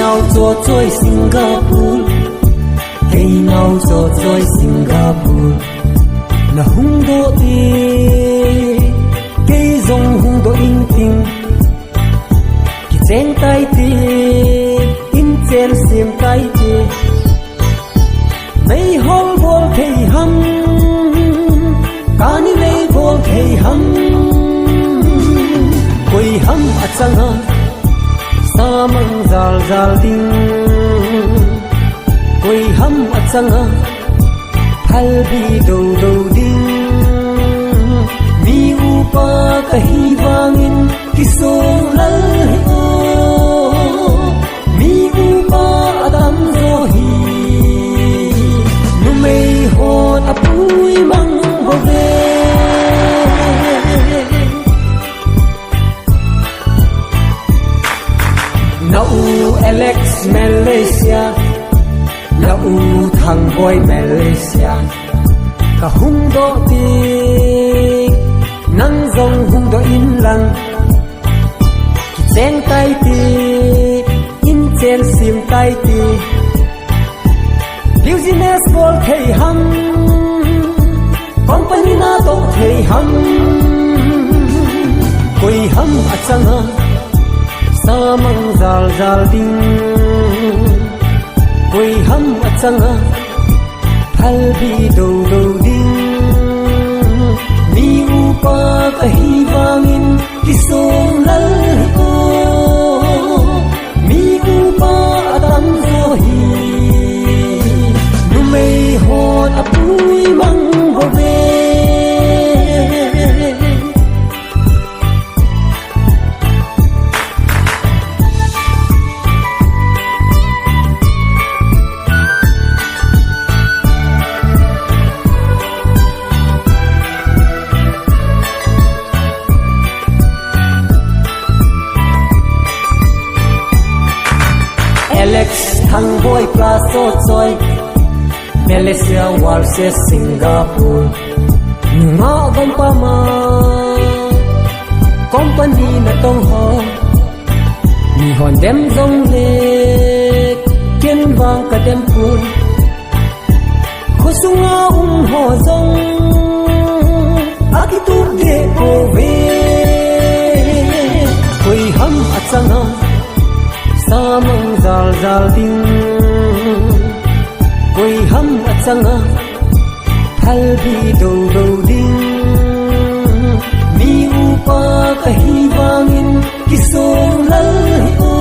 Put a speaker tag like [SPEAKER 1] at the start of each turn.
[SPEAKER 1] nào cho trôi Singapore, cây nào cho trôi Singapore. Na hung do ti, cây dòng hung do in ting, ki cheng tai ti, in chel sim tai ti. Mei hol bol thei ham, kani mei bol thei ham. Koi ham achanga, samang zal zal ding. Koi ham achanga, phal bi do do ding. Mi upa kahi wangin kisong lal o. Mi upa adam zo hi. Numei hon apui mang bove. Nau Alex Malaysia, nau thằng boy Malaysia. Ka hung do ti, nang zong hung do in lang. Ki cheng tai ti, in chen sim tai ti. Business bol thei ham, company na to thei ham. Koi ham achanga, samang zal zal ding. Koi ham achanga, phal bi do do ding. Mi upa kahi wangin kisong lal o. Mi upa adam zo hi. Numei hon apui mang bove. Alex thằng boy plaso choi Malaysia warse Singapore nga gom pa ma company na tong ho ni hon dem zong le ken wang ka dem pun khusunga ho zong akitu de ko ve koi ham achanga samang zal zal ding. Koi ham achanga, phal bi do do ding. Mi upa kahi wangin kisong lal o.